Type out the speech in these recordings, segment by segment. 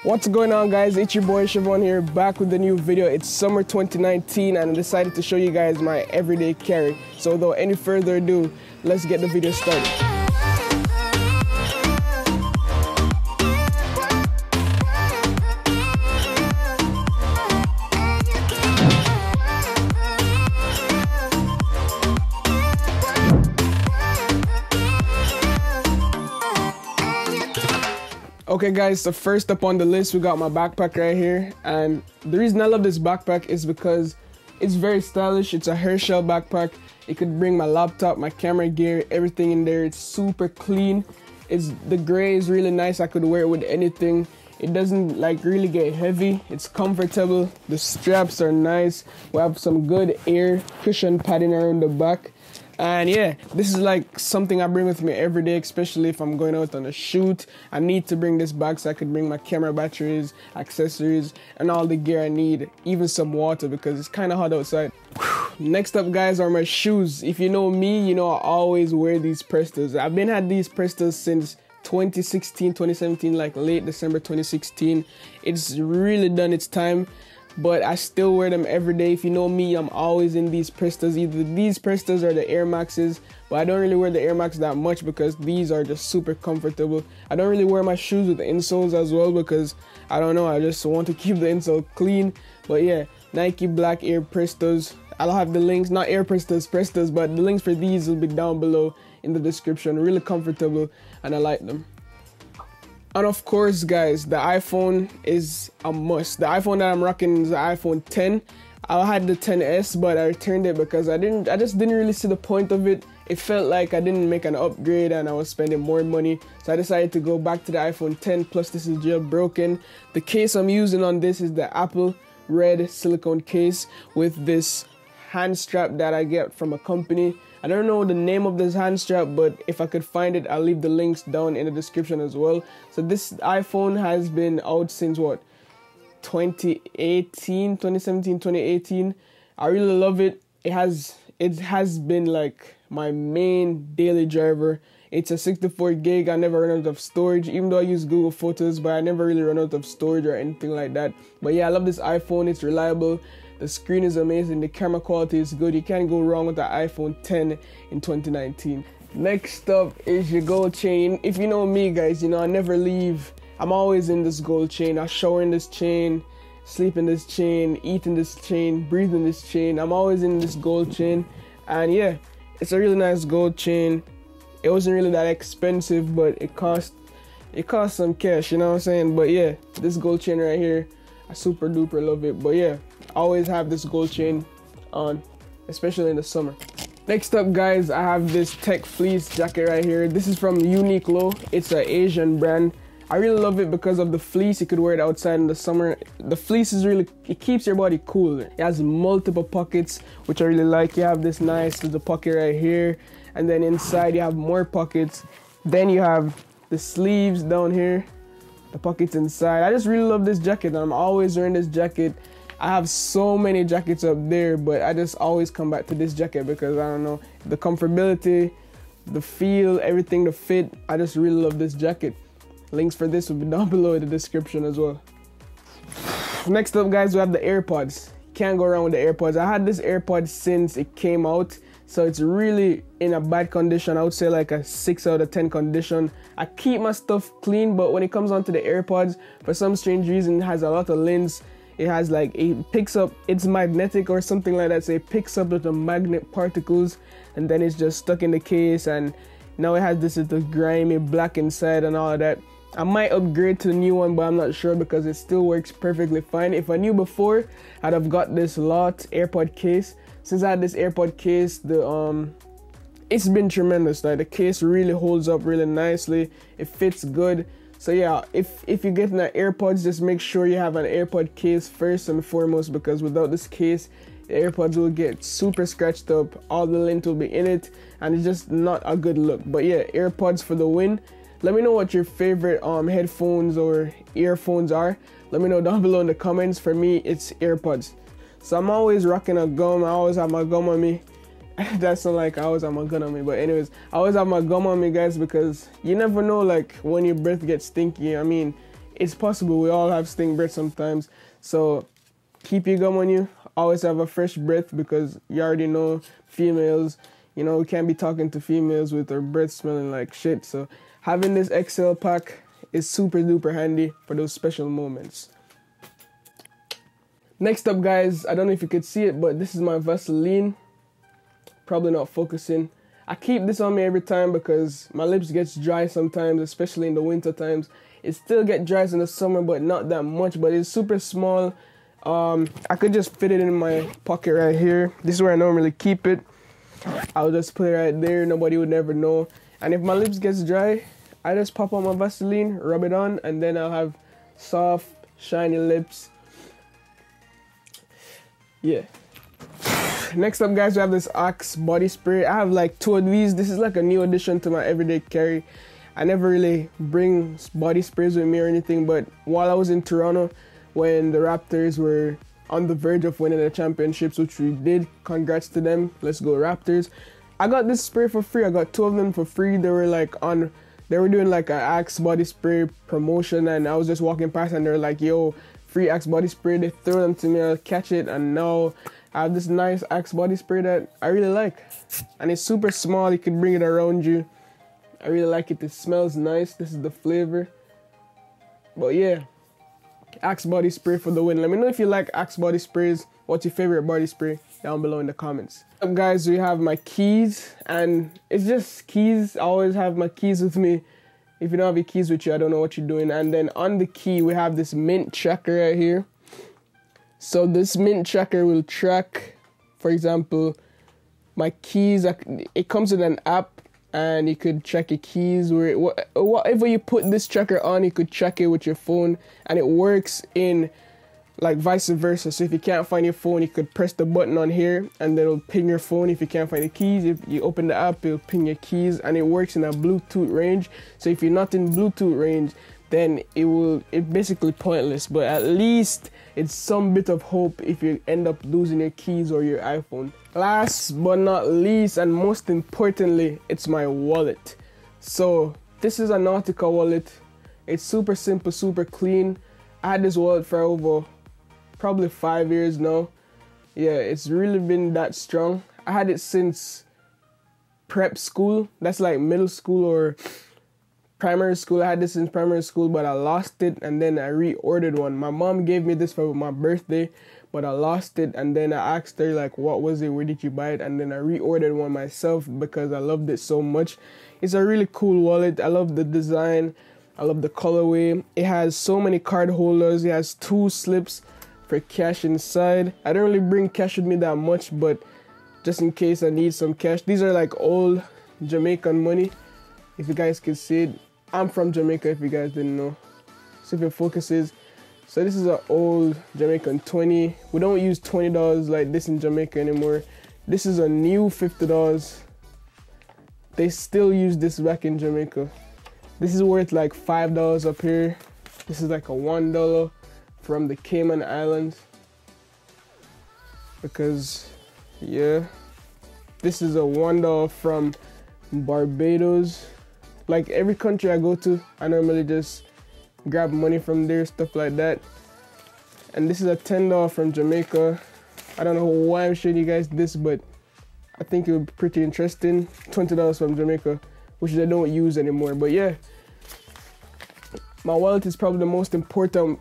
What's going on, guys? It's your boy Shevon here, back with a new video. It's summer 2019 and I decided to show you guys my everyday carry. So without any further ado, let's get the video started. Okay guys, so first up on the list we got my backpack right here, and the reason I love this backpack is because it's very stylish. It's a Herschel backpack. It could bring my laptop, my camera gear, everything in there. It's super clean. The gray is really nice. I could wear it with anything. It doesn't like really get heavy. It's comfortable. The straps are nice. We have some good air cushion padding around the back. And yeah, this is like something I bring with me every day, especially if I'm going out on a shoot. I need to bring this back so I could bring my camera batteries, accessories, and all the gear I need, even some water because it's kind of hot outside. Next up, guys, are my shoes. If you know me, you know I always wear these Prestos. I've been had these Prestos since 2016, 2017, like late December 2016. It's really done its time. But I still wear them every day. If you know me, I'm always in these Prestos. Either these Prestos or the Air Maxes, but I don't really wear the Air Max that much because these are just super comfortable. I don't really wear my shoes with the insoles as well because I don't know, I just want to keep the insole clean. But yeah, Nike Black Air Prestos. I'll have the links, not Air Prestos, Prestos, but the links for these will be down below in the description. Really comfortable and I like them. And of course, guys, the iPhone is a must. The iPhone that I'm rocking is the iPhone 10. I had the 10s, but I returned it because I just didn't really see the point of it. It felt like I didn't make an upgrade and I was spending more money. So I decided to go back to the iPhone 10, plus this is jailbroken. The case I'm using on this is the Apple red silicone case with this hand strap that I get from a company. I don't know the name of this hand strap, but if I could find it, I'll leave the links down in the description as well. So this iPhone has been out since what? 2017, 2018. I really love it. It has been like my main daily driver. It's a 64 gig. I never run out of storage, even though I use Google Photos, but I never really run out of storage or anything like that. But yeah, I love this iPhone. It's reliable. The screen is amazing, the camera quality is good. You can't go wrong with the iPhone 10 in 2019. Next up is your gold chain. If you know me, guys, you know I never leave. I'm always in this gold chain. I shower in this chain, sleep in this chain, eat in this chain, breathe in this chain. I'm always in this gold chain. And yeah, it's a really nice gold chain. It wasn't really that expensive, but it cost some cash, you know what I'm saying? But yeah, this gold chain right here, I super duper love it. But yeah, I always have this gold chain on, especially in the summer. Next up, guys, I have this tech fleece jacket right here. This is from Uniqlo. It's an Asian brand. I really love it because of the fleece. You could wear it outside in the summer. The fleece is really, it keeps your body cool. It has multiple pockets, which I really like. You have this nice little pocket right here, and then inside you have more pockets. Then you have the sleeves down here, the pockets inside. I just really love this jacket. I'm always wearing this jacket. I have so many jackets up there, but I just always come back to this jacket because I don't know, the comfortability, the feel, everything, the fit. I just really love this jacket. Links for this will be down below in the description as well. Next up, guys, we have the AirPods. Can't go wrong with the AirPods. I had this AirPod since it came out, so it's really in a bad condition. I would say like a 6 out of 10 condition. I keep my stuff clean, but when it comes onto the AirPods, for some strange reason, it has a lot of lint. It has like, it picks up, it's magnetic or something like that, so it picks up the magnet particles and then it's just stuck in the case, and now it has this little grimy black inside and all of that. I might upgrade to the new one, but I'm not sure because it still works perfectly fine. If I knew before, I'd have got this lot AirPod case. Since I had this AirPod case, it's been tremendous. Like the case really holds up really nicely. It fits good. So yeah, if you're getting the AirPods, just make sure you have an AirPod case first and foremost, because without this case, the AirPods will get super scratched up, all the lint will be in it, and it's just not a good look. But yeah, AirPods for the win. Let me know what your favorite headphones or earphones are. Let me know down below in the comments. For me, it's AirPods. So I'm always rocking a gum. I always have my gum on me. That's not like I always have my gun on me, but anyways, I always have my gum on me, guys, because you never know, like when your breath gets stinky. I mean, it's possible. We all have stink breath sometimes. So keep your gum on you. Always have a fresh breath, because you already know females, you know, we can't be talking to females with our breath smelling like shit. So having this XL pack is super duper handy for those special moments. Next up, guys, I don't know if you could see it, but this is my Vaseline. Probably not focusing. I keep this on me every time because my lips gets dry sometimes, especially in the winter times. It still get dry in the summer, but not that much. But it's super small. I could just fit it in my pocket right here. This is where I normally keep it. I'll just put it right there. Nobody would never know. And if my lips gets dry, I just pop on my Vaseline, rub it on, and then I'll have soft, shiny lips. Yeah. Next up, guys, we have this Axe body spray. I have like 2 of these. This is like a new addition to my everyday carry. I never really bring body sprays with me or anything, but while I was in Toronto, when the Raptors were on the verge of winning the championships, which we did, congrats to them, let's go Raptors, I got this spray for free. I got 2 of them for free. They were doing like an Axe body spray promotion, and I was just walking past and they were like, yo, free Axe body spray. They threw them to me, I'll catch it, and now I have this nice Axe body spray that I really like. And it's super small, you can bring it around you. I really like it. It smells nice. This is the flavor. But yeah, Axe body spray for the win. Let me know if you like Axe body sprays. What's your favorite body spray? Down below in the comments. Up, guys, we have my keys, and it's just keys. I always have my keys with me. If you don't have your keys with you, I don't know what you're doing. And then on the key, we have this mint tracker right here. So this mint tracker will track, for example, my keys. It comes with an app, and you could check your keys. Whatever you put this tracker on, you could check it with your phone, and it works in like vice versa. So if you can't find your phone, you could press the button on here, and then it'll ping your phone. If you can't find the keys, if you open the app, it'll ping your keys, and it works in a Bluetooth range. So if you're not in Bluetooth range, then it's basically pointless, but at least it's some bit of hope if you end up losing your keys or your iPhone. Last but not least, and most importantly, it's my wallet. So this is a Nautica wallet. It's super simple, super clean. I had this wallet for over probably 5 years now. Yeah, it's really been that strong. I had it since prep school. That's like middle school or primary school. I had this in primary school, but I lost it, and then I reordered one. My mom gave me this for my birthday, but I lost it, and then I asked her like, what was it, where did you buy it? And then I reordered one myself because I loved it so much. It's a really cool wallet. I love the design. I love the colorway. It has so many card holders. It has 2 slips for cash inside. I don't really bring cash with me that much, but just in case I need some cash. These are like old Jamaican money, if you guys can see it. I'm from Jamaica, if you guys didn't know. So if it focuses. So this is an old Jamaican 20. We don't use $20 like this in Jamaica anymore. This is a new $50. They still use this back in Jamaica. This is worth like $5 up here. This is like a $1 from the Cayman Islands. Because, yeah. This is a $1 from Barbados. Like every country I go to, I normally just grab money from there, stuff like that. And this is a $10 from Jamaica. I don't know why I'm showing you guys this, but I think it would be pretty interesting. $20 from Jamaica, which I don't use anymore. But yeah, my wallet is probably the most important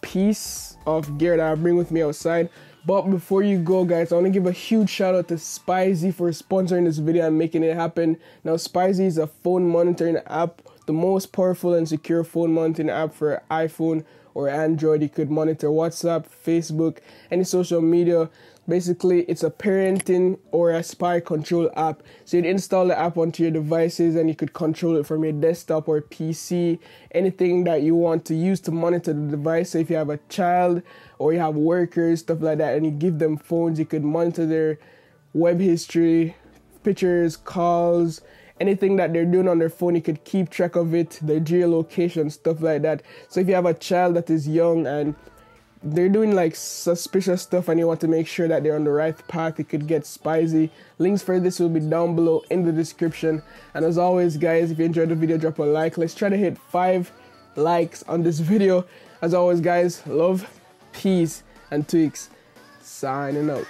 piece of gear that I bring with me outside. But before you go, guys, I want to give a huge shout out to Spyzie for sponsoring this video and making it happen. Now, Spyzie is a phone monitoring app, the most powerful and secure phone monitoring app for iPhone or Android. You could monitor WhatsApp, Facebook, any social media. Basically, it's a parenting or a spy control app. So you'd install the app onto your devices and you could control it from your desktop or PC, anything that you want to use to monitor the device. So if you have a child or you have workers, stuff like that, and you give them phones, you could monitor their web history, pictures, calls, anything that they're doing on their phone. You could keep track of it, their geolocation, stuff like that. So if you have a child that is young and they're doing like suspicious stuff and you want to make sure that they're on the right path, you could get Spyzie. Links for this will be down below in the description. And as always, guys, if you enjoyed the video, drop a like. Let's try to hit 5 likes on this video. As always, guys, love, peace, and tweaks. Signing out.